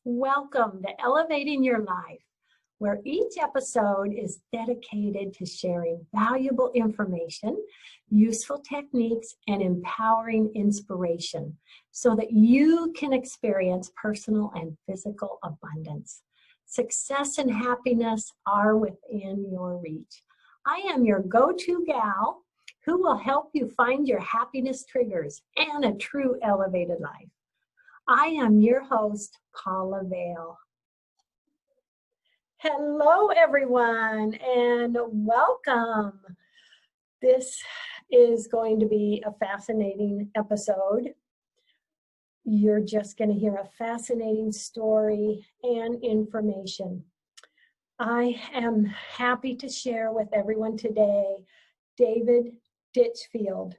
Welcome to Elevating Your Life, where each episode is dedicated to sharing valuable information, useful techniques, and empowering inspiration so that you can experience personal and physical abundance. Success and happiness are within your reach. I am your go-to gal who will help you find your happiness triggers and a true elevated life. I am your host, Paula Vail. Hello, everyone, and welcome. This is going to be a fascinating episode. You're just going to hear a fascinating story and information. I am happy to share with everyone today David Ditchfield.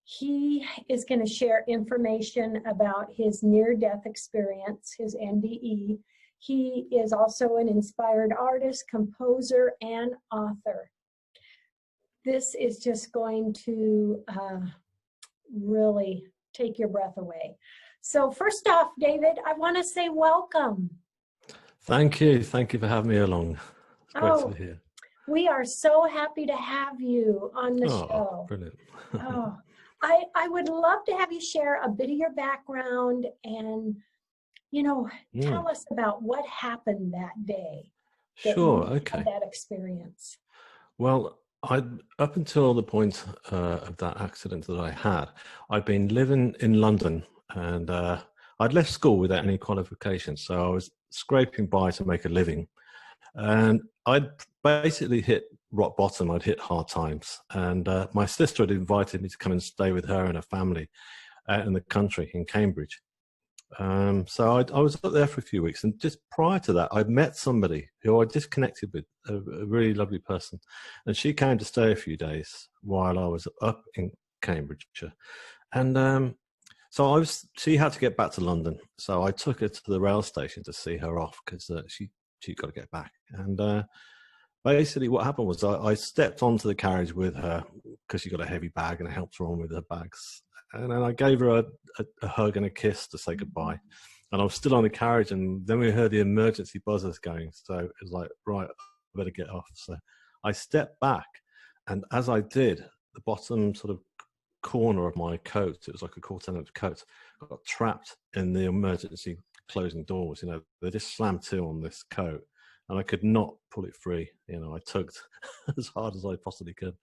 He is going to share information about his near-death experience, his NDE. He is also an inspired artist, composer, and author. This is just going to really take your breath away. So first off, David, I want to say welcome. Thank you. Thank you for having me along. It's great to be here. We are so happy to have you on the show. Brilliant. I would love to have you share a bit of your background and, tell us about what happened that day. Sure, okay. That experience. Well, up until the point of that accident that I had, I'd been living in London and I'd left school without any qualifications. So I was scraping by to make a living. And I'd basically hit rock bottom. I'd hit hard times. And my sister had invited me to come and stay with her and her family out in the country in Cambridge. So I was up there for a few weeks. And just prior to that, I'd met somebody who I just connected with, a really lovely person. And she came to stay a few days while I was up in Cambridgeshire. And so she had to get back to London. So I took her to the rail station to see her off because she'd got to get back. And basically what happened was I stepped onto the carriage with her because she got a heavy bag and I helped her on with her bags. And then I gave her a hug and a kiss to say goodbye. And I was still on the carriage and then we heard the emergency buzzers going. So it was like, right, I better get off. So I stepped back and as I did, the bottom sort of corner of my coat, it was like a quarter-inch coat, got trapped in the emergency closing doors. They just slammed to on this coat and I could not pull it free. I tugged as hard as I possibly could.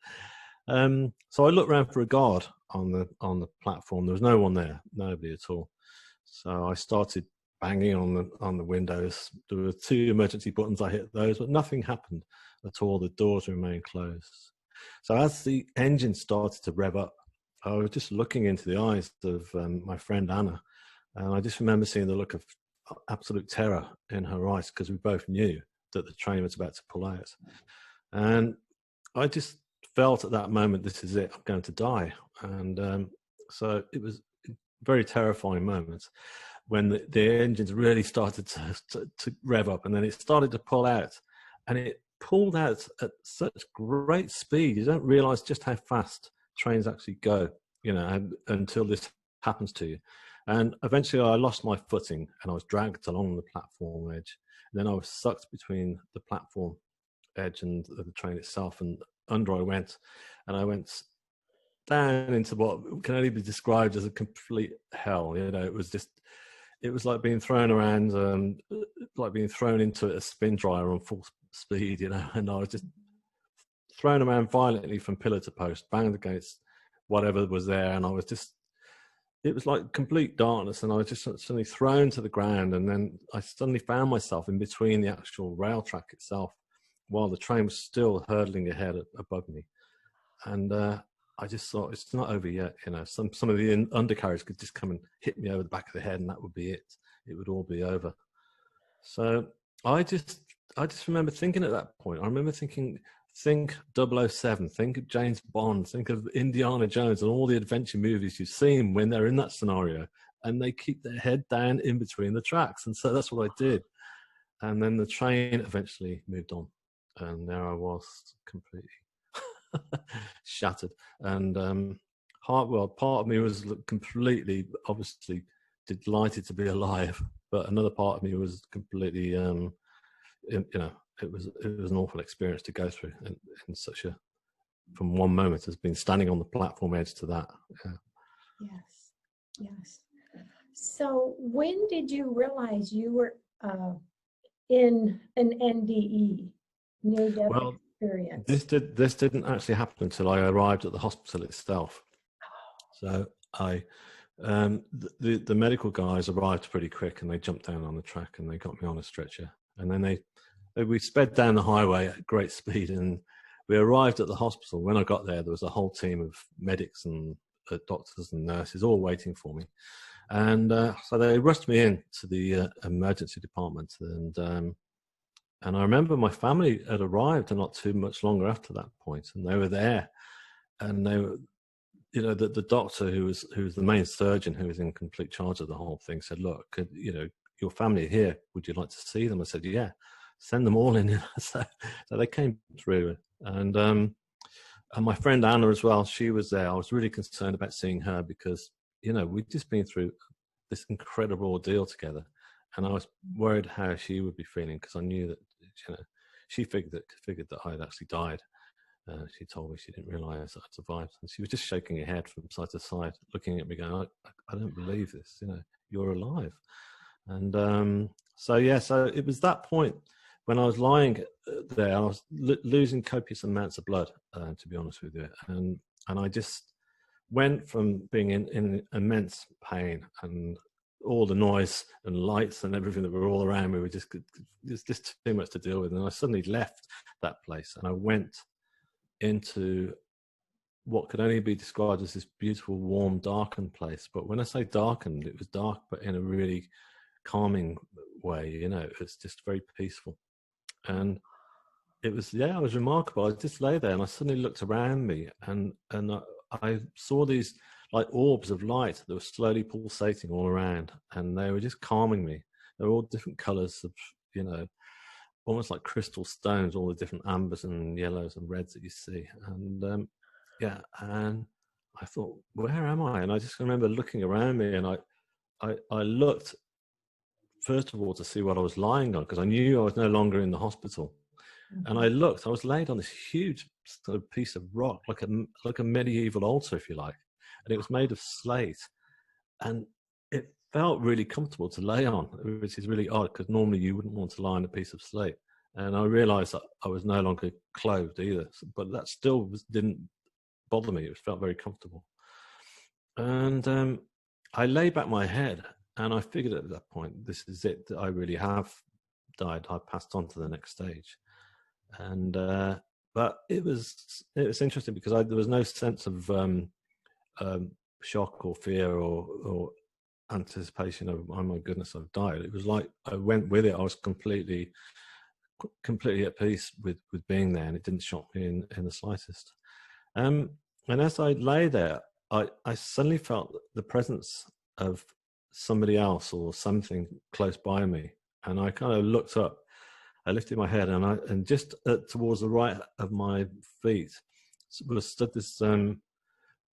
So I looked around for a guard on the platform. There was no one there, nobody at all. So I started banging on the windows. There were 2 emergency buttons. I hit those, but nothing happened at all. The doors remained closed. So as the engine started to rev up, I was just looking into the eyes of my friend Anna. And I just remember seeing the look of absolute terror in her eyes because we both knew that the train was about to pull out. And I just felt at that moment, this is it, I'm going to die. And so it was a very terrifying moment when the engines really started to rev up and then it started to pull out. And it pulled out at such great speed. You don't realize just how fast trains actually go, until this happens to you. And eventually I lost my footing and I was dragged along the platform edge. And then I was sucked between the platform edge and the train itself, and under I went. And I went down into what can only be described as a complete hell. It was like being thrown around, like being thrown into a spin dryer on full speed, and I was just thrown around violently from pillar to post, banged against whatever was there. And it was like complete darkness, and I was just suddenly thrown to the ground. And then I suddenly found myself in between the actual rail track itself while the train was still hurtling ahead above me. And I just thought, it's not over yet. Some of the undercarriage could just come and hit me over the back of the head and that would be it. It would all be over. So I just remember thinking at that point, I remember thinking, think 007, think of James Bond, think of Indiana Jones and all the adventure movies you've seen when they're in that scenario and they keep their head down in between the tracks. And so that's what I did. And then the train eventually moved on and there I was completely shattered. And part of me was completely, obviously delighted to be alive, but another part of me was completely, you know, it was an awful experience to go through in such a, from one moment as being standing on the platform edge to that. Yeah. Yes, yes. So when did you realize you were in an NDE, near-death Well, experience? this didn't actually happen until I arrived at the hospital itself. So the medical guys arrived pretty quick, and they jumped down on the track and they got me on a stretcher, and then we sped down the highway at great speed, and we arrived at the hospital. When I got there, there was a whole team of medics and doctors and nurses all waiting for me, and so they rushed me in to the emergency department, and I remember my family had arrived not too much longer after that point, and they were there, and they were, you know, the doctor who was the main surgeon, who was in complete charge of the whole thing, said, "Look, you know, your family are here. Would you like to see them?" I said, "Yeah, send them all in." So they came through, and my friend Anna as well. She was there. I was really concerned about seeing her because, you know, we'd just been through this incredible ordeal together, and I was worried how she would be feeling because I knew that, you know, she figured that I had actually died. She told me she didn't realise I'd survived, and she was just shaking her head from side to side, looking at me, going, "I don't believe this. You know, you're alive." And so yeah, so it was that point when I was lying there. I was losing copious amounts of blood, to be honest with you, and I just went from being in immense pain and all the noise and lights and everything that were all around me were just too much to deal with, and I suddenly left that place and I went into what could only be described as this beautiful, warm, darkened place. But when I say darkened, it was dark, but in a really calming way. You know, it's just very peaceful, and it was, yeah, it was remarkable. I just lay there, and I suddenly looked around me, and I saw these like orbs of light that were slowly pulsating all around, and they were just calming me. They were all different colours of, you know, almost like crystal stones, all the different ambers and yellows and reds that you see. And yeah, and I thought, where am I? And I just remember looking around me, and I looked first of all to see what I was lying on, because I knew I was no longer in the hospital. And I looked, I was laid on this huge sort of piece of rock, like a medieval altar, if you like, and it was made of slate, and it felt really comfortable to lay on, which is really odd because normally you wouldn't want to lie on a piece of slate. And I realized that I was no longer clothed either, but that still didn't bother me. It felt very comfortable. And I lay back my head, and I figured at that point, this is it, that I really have died. I passed on to the next stage. And but it was interesting because there was no sense of shock or fear or anticipation of, oh my goodness, I've died. It was like I went with it. I was completely at peace with being there, and it didn't shock me in the slightest. And as I lay there, I suddenly felt the presence of somebody else or something close by me, and I kind of looked up. I lifted my head, and just towards the right of my feet was stood this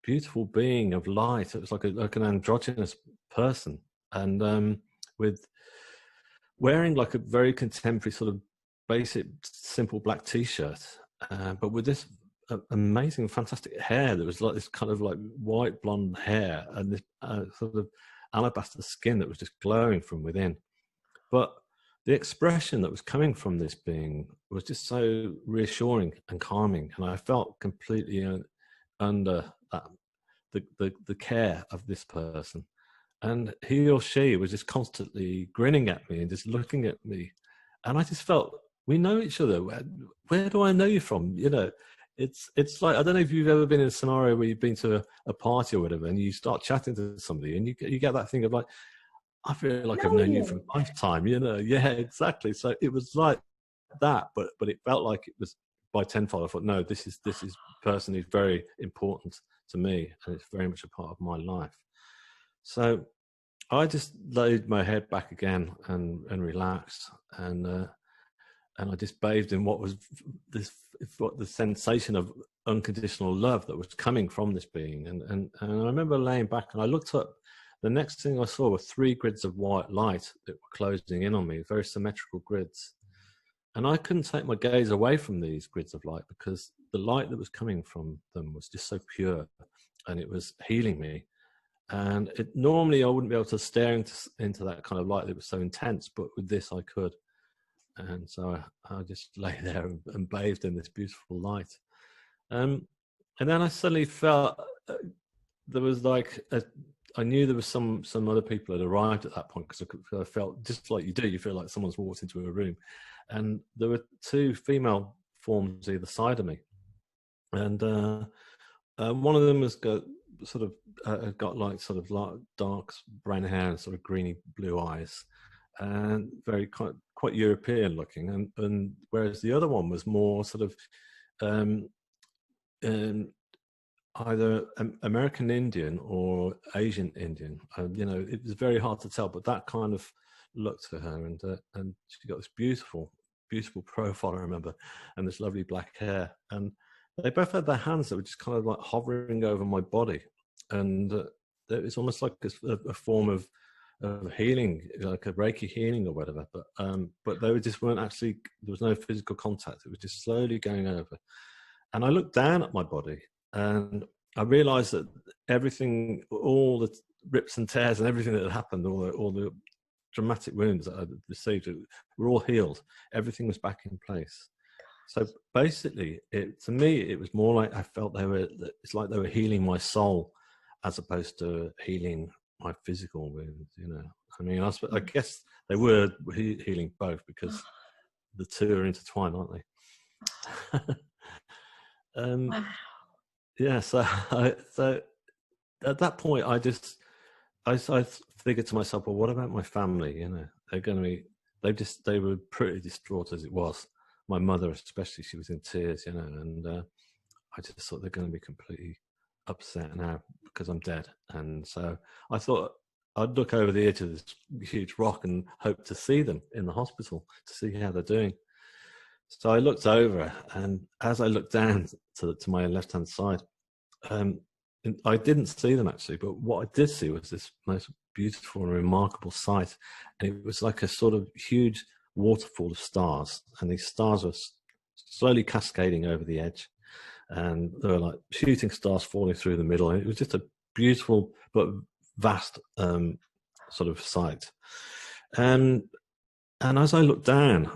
beautiful being of light. It was like an androgynous person, and with wearing like a very contemporary sort of basic, simple black T-shirt, but with this amazing, fantastic hair that was like this kind of like white blonde hair, and this sort of alabaster skin that was just glowing from within. But the expression that was coming from this being was just so reassuring and calming, and I felt completely under that the care of this person. And he or she was just constantly grinning at me and just looking at me, and I just felt, we know each other. Where do I know you from? You know, it's like, I don't know if you've ever been in a scenario where you've been to a party or whatever, and you start chatting to somebody, and you get that thing of like, I feel like I've known you for a lifetime, you know? Yeah, exactly. So it was like that, but it felt like it was by tenfold. I thought, no, this person is very important to me, and it's very much a part of my life. So I just laid my head back again and relaxed, and I just bathed in what was the sensation of unconditional love that was coming from this being. And I remember laying back, and I looked up the next thing I saw were 3 grids of white light that were closing in on me, very symmetrical grids. And I couldn't take my gaze away from these grids of light because the light that was coming from them was just so pure, and it was healing me. And normally I wouldn't be able to stare into that kind of light that was so intense, but with this I could. And so I just lay there and bathed in this beautiful light. And then I suddenly felt there was like I knew there was some other people had arrived at that point, because I felt just like you do. You feel like someone's walked into a room, and there were 2 female forms either side of me, and one of them was got like sort of dark brown hair and sort of greeny blue eyes, and very quite European looking, and whereas the other one was more sort of either American Indian or Asian Indian. You know, it was very hard to tell, but that kind of look to her, and she got this beautiful profile, I remember, and this lovely black hair, and they both had their hands that were just kind of like hovering over my body, and it's almost like a form of healing, like a Reiki healing or whatever, but they weren't actually, there was no physical contact. It was just slowly going over. And I looked down at my body, and I realized that everything, all the rips and tears and everything that had happened, all the dramatic wounds that I'd received, were all healed. Everything was back in place. So basically, to me, it was more like I felt it's like they were healing my soul as opposed to healing my physical wounds, you know. I mean, I guess they were healing both, because the 2 are intertwined, aren't they? Wow. Yeah, so at that point, I figured to myself, well, what about my family? You know, they're going to be, they were pretty distraught as it was. My mother especially, she was in tears, you know, and I just thought they're going to be completely upset now because I'm dead. And so I thought I'd look over the edge of this huge rock and hope to see them in the hospital, to see how they're doing. So I looked over, and as I looked down to my left-hand side, I didn't see them actually, but what I did see was this most beautiful and remarkable sight. And it was like a sort of huge waterfall of stars, and these stars were slowly cascading over the edge, and there were like shooting stars falling through the middle. And it was just a beautiful but vast sort of sight. And as I looked down,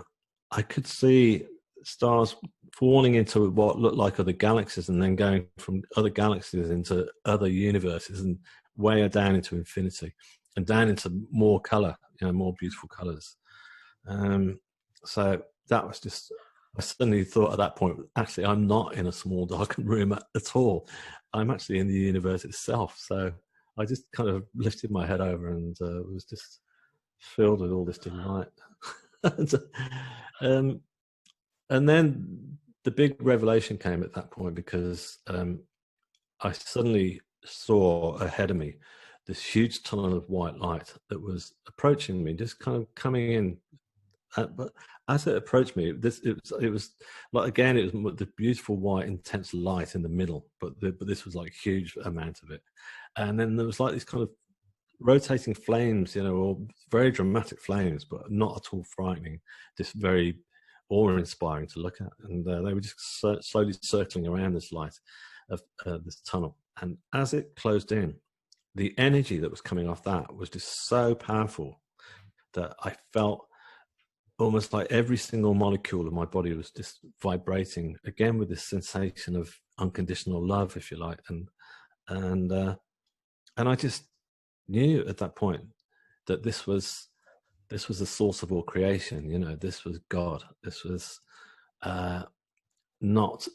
I could see stars falling into what looked like other galaxies, and then going from other galaxies into other universes, and way down into infinity, and down into more color, you know, more beautiful colors. So that was just, I suddenly thought at that point, actually, I'm not in a small darkened room at all. I'm actually in the universe itself. So I just kind of lifted my head over and was just filled with all this delight. And then the big revelation came at that point, because I suddenly saw ahead of me this huge tunnel of white light that was approaching me, just kind of coming in. But as it approached me, it was like, again, it was the beautiful white intense light in the middle, but this was like a huge amount of it. And then there was like these kind of rotating flames, you know, or very dramatic flames, but not at all frightening, just very awe-inspiring to look at. And they were just slowly circling around this light of this tunnel. And as it closed in, the energy that was coming off that was just so powerful that I felt almost like every single molecule of my body was just vibrating again with this sensation of unconditional love, if you like. And I just knew at that point that this was the source of all creation. You know, this was God. This was not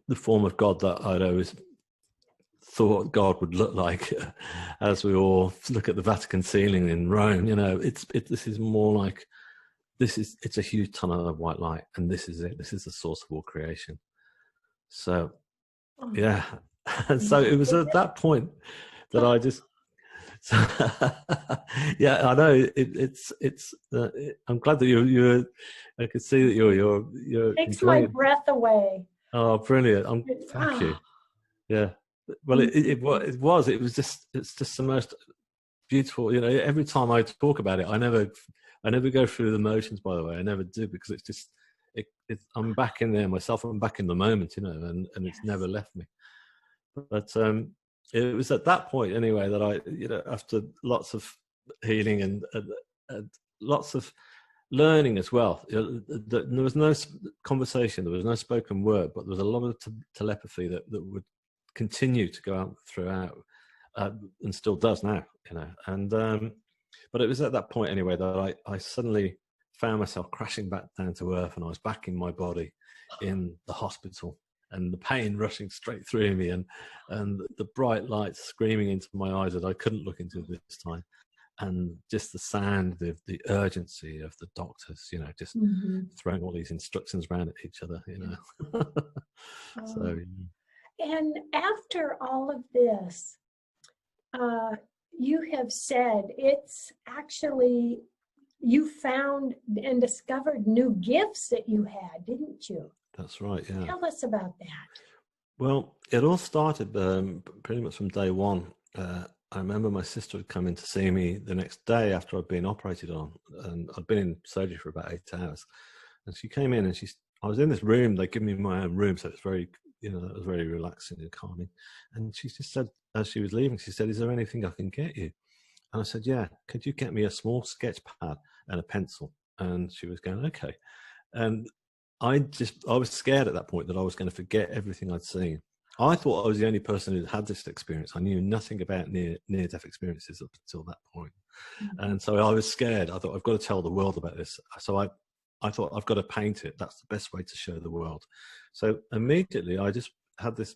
the form of God that I'd always thought God would look like, as we all look at the Vatican ceiling in Rome. You know, this is more like, it's a huge tunnel of white light, and this is it. This is the source of all creation. So, yeah. And so it was at that point that I just, yeah, I know I'm glad that I could see that you're Takes my enjoying it. breath away. Oh, brilliant! Thank you. Yeah. Well, it's just the most beautiful. You know, every time I talk about it, I never go through the motions. By the way, I never do, because it's just I'm back in there myself. I'm back in the moment, you know, and it's never left me. But it was at that point anyway that I, you know, after lots of healing and lots of learning as well, you know, there was no conversation, there was no spoken word, but there was a lot of telepathy that would continue to go out throughout, and still does now, you know. And but it was at that point anyway that I suddenly found myself crashing back down to earth, and I was back in my body in the hospital, and the pain rushing straight through me, and the bright lights screaming into my eyes that I couldn't look into this time, and just the sound, the urgency of the doctors, you know, just throwing all these instructions around at each other, you know. So, and after all of this, you have said it's actually, you found and discovered new gifts that you had, didn't you? That's right, yeah. Tell us about that. Well, it all started pretty much from day one. I remember my sister had come in to see me the next day after I'd been operated on, and I'd been in surgery for about 8 hours. And she came in, and I was in this room. They give me my own room, so it's very, you know, it was very relaxing and calming. And she just said, as she was leaving, she said, "Is there anything I can get you?" And I said, "Yeah, could you get me a small sketch pad and a pencil?" And she was going, "Okay." And I was scared at that point that I was going to forget everything I'd seen. I thought I was the only person who had this experience. I knew nothing about near-death experiences up until that point. And so I was scared. I thought, I've got to tell the world about this. So I thought, I've got to paint it. That's the best way to show the world. So immediately I just had this,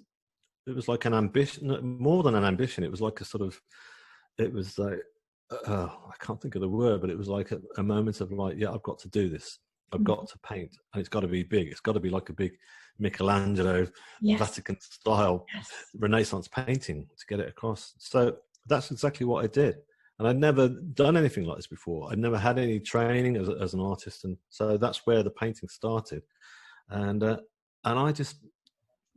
it was like an ambition, more than an ambition. It was like a sort of, it was like, I can't think of the word, but it was like a moment of like, yeah, I've got to do this. I've got to paint, and it's got to be big. It's got to be like a big Michelangelo, Vatican style Renaissance painting to get it across. So that's exactly what I did. And I'd never done anything like this before. I'd never had any training as an artist. And so that's where the painting started. And I just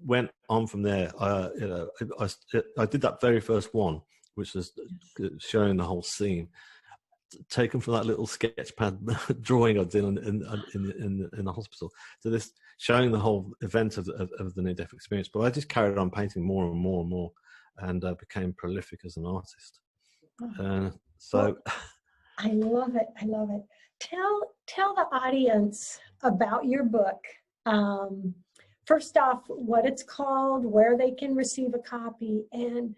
went on from there. You know, I did that very first one, which was showing the whole scene, taken from that little sketch pad drawing I did in the hospital, to this showing the whole event of the near-death experience. But I just carried on painting more and more and more, and became prolific as an artist. So well, I love it. I love it. Tell the audience about your book. First off, what it's called, where they can receive a copy, and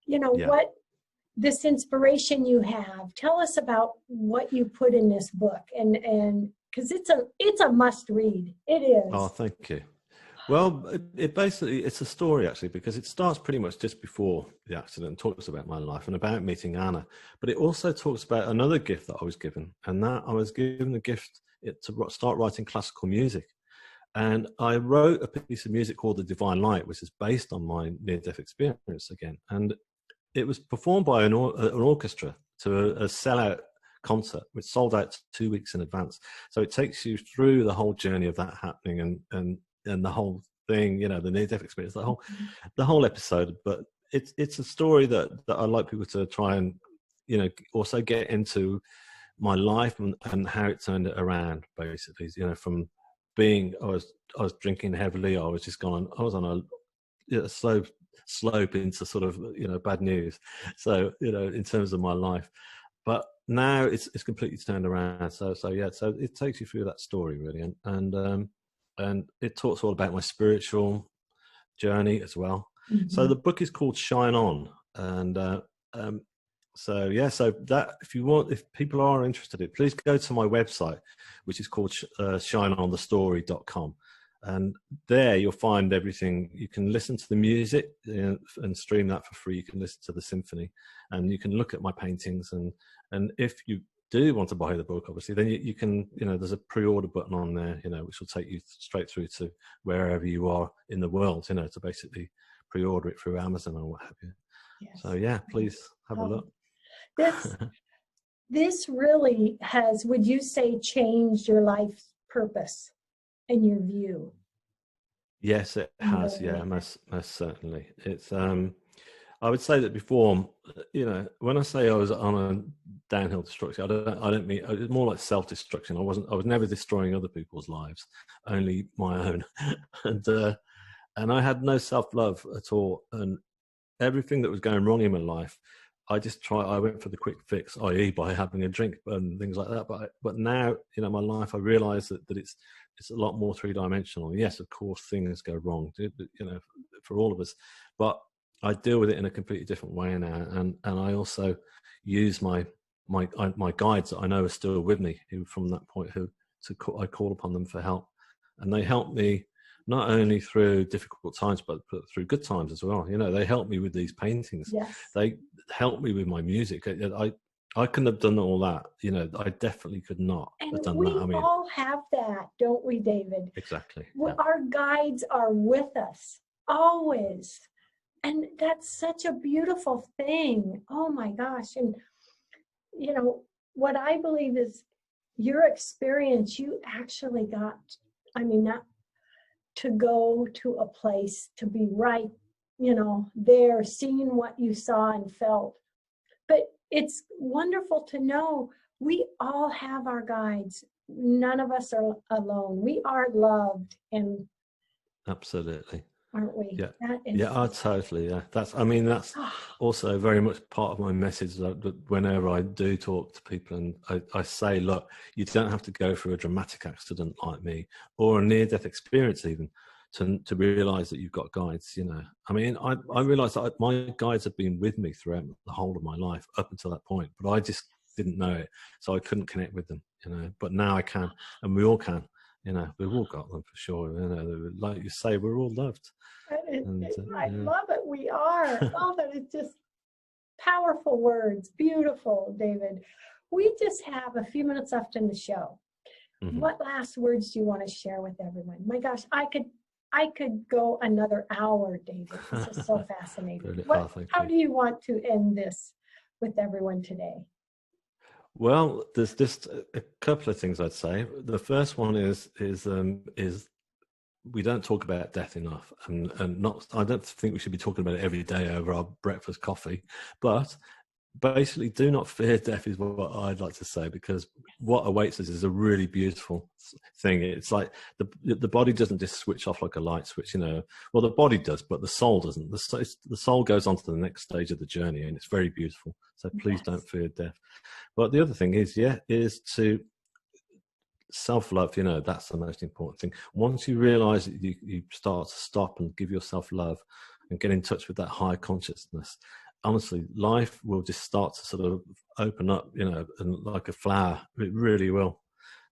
you know what this inspiration you have. Tell us about what you put in this book, and because it's a must read. It is. Oh, thank you. Well, it basically, it's a story actually, because it starts pretty much just before the accident and talks about my life and about meeting Anna. But it also talks about another gift that I was given, and that I was given the gift to start writing classical music. And I wrote a piece of music called The Divine Light, which is based on my near-death experience again. And it was performed by an orchestra to a sellout concert, which sold out 2 weeks in advance. So it takes you through the whole journey of that happening and the whole thing, you know, the near-death experience, the whole episode. But it's a story that I like people to try and, you know, also get into my life and how it turned it around, basically. You know, from being, I was drinking heavily, I was on a slow slope into sort of, you know, bad news. So, you know, in terms of my life, but now it's completely turned around. So it takes you through that story really, and it talks all about my spiritual journey as well. So the book is called Shine On, and so that if people are interested, please go to my website, which is called shineonthestory.com. And there you'll find everything. You can listen to the music and stream that for free. You can listen to the symphony, and you can look at my paintings. And if you do want to buy the book, obviously, then you can, you know, there's a pre-order button on there, you know, which will take you straight through to wherever you are in the world, you know, to basically pre-order it through Amazon or what have you. Yes. So yeah, please have a look. This really has, would you say, changed your life's purpose and your view? Yes, it has. Yeah, most certainly. It's I would say that before, when I say I was on a downhill destruction, I don't mean, it's more like self-destruction. I was never destroying other people's lives, only my own. And I had no self-love at all. And everything that was going wrong in my life, I went for the quick fix, i.e. by having a drink and things like that. But now, my life, I realize that it's a lot more three-dimensional. Yes, of course, things go wrong, for all of us. But I deal with it in a completely different way now. And I also use my guides that I know are still with me, who from that point, I call upon them for help. And they help me not only through difficult times, but through good times as well. They help me with these paintings. Yes. They help me with my music. I couldn't have done all that. I definitely could not have done that. We all have that, don't we, David? Exactly. Well, our guides are with us always. And that's such a beautiful thing. Oh my gosh. And, what I believe is your experience, you actually got, not to go to a place, to be right, there, seeing what you saw and felt. But it's wonderful to know we all have our guides. None of us are alone. We are loved, and absolutely, aren't we? Yeah, totally. Yeah, that's also very much part of my message. That whenever I do talk to people, and I say, look, you don't have to go through a dramatic accident like me, or a near-death experience even, to realize that you've got guides. I realized that my guides have been with me throughout the whole of my life up until that point, but I just didn't know it, so I couldn't connect with them. But now I can, and we all can. We've all got them for sure. Like you say, we're all loved. I love it. We are. Oh, that is just powerful words. Beautiful, David. We just have a few minutes left in the show. Mm-hmm. What last words do you want to share with everyone? My gosh, I could go another hour, David. This is so fascinating. How do you want to end this with everyone today? Well, there's just a couple of things I'd say. The first one is we don't talk about death enough, and I don't think we should be talking about it every day over our breakfast coffee. But basically, do not fear death is what I'd like to say, because what awaits us is a really beautiful thing. It's like the body doesn't just switch off like a light switch, Well, the body does, but the soul doesn't. The soul goes on to the next stage of the journey, and it's very beautiful. So please don't fear death. But the other thing is to self-love. That's the most important thing. Once you realize that you start to stop and give yourself love and get in touch with that higher consciousness, honestly, life will just start to sort of open up, and like a flower, it really will.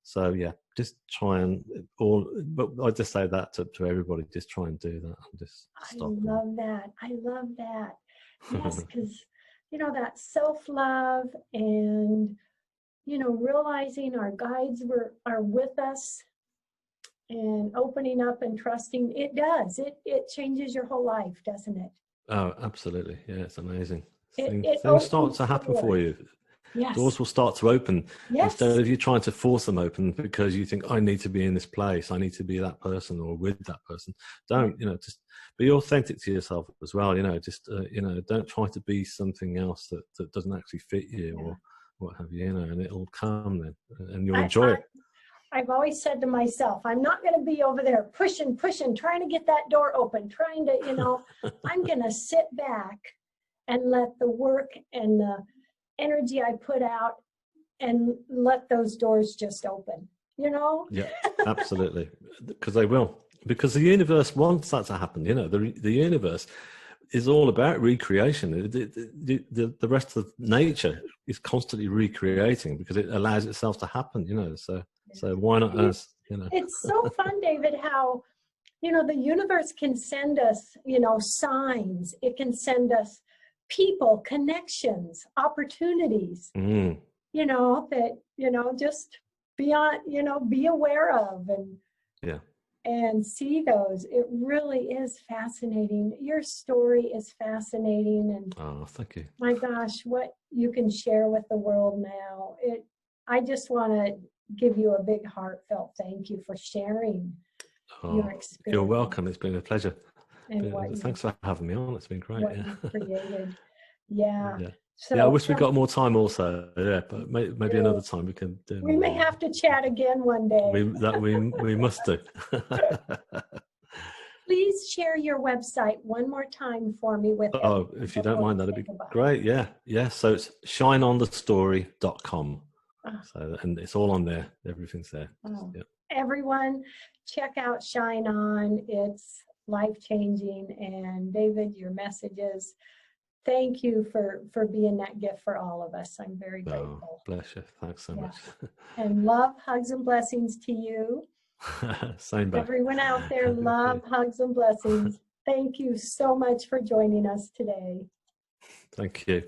So yeah, just try but I just say that to everybody, just try and do that and just stop. I love that. Yes, because that self-love and realizing our guides are with us and opening up and trusting, it changes your whole life, doesn't it? Oh, absolutely. Yeah, it's amazing. Things start to happen for you. Yes. Doors will start to open. Yes. Instead of you trying to force them open because you think, I need to be in this place, I need to be that person or with that person. Don't, just be authentic to yourself as well. Don't try to be something else that doesn't actually fit you or what have you, and it'll come then and you'll enjoy it. I've always said to myself, I'm not going to be over there pushing, trying to get that door open, trying to, I'm going to sit back and let the work and the energy I put out and let those doors just open, Yeah, absolutely. Because they will. Because the universe wants that to happen. The universe is all about recreation. The rest of nature is constantly recreating because it allows itself to happen, So why not us? It's so fun, David, how, the universe can send us, signs. It can send us people, connections, opportunities, that, just be aware of and see those. It really is fascinating. Your story is fascinating. And oh, thank you. My gosh, what you can share with the world now. I just want to give you a big heartfelt thank you for sharing your experience. You're welcome. It's been a pleasure. and what Thanks for having me on. It's been great. what Yeah. you created. Yeah. Yeah. So Yeah. I wish we got more time also. Yeah, but maybe another time we can do. we may have to chat again one day. We must do. Please share your website one more time for me with Oh, if you don't mind, that'd be great. Yeah. Yeah. So it's shineonthestory.com. So, and it's all on there. Everything's there. Yeah. Everyone, check out Shine On. It's life-changing. And David, your messages, thank you for being that gift for all of us. I'm very grateful. Bless you. Thanks so much. And love, hugs, and blessings to you. Same back. Everyone out there, love, hugs, and blessings. Thank you so much for joining us today. Thank you.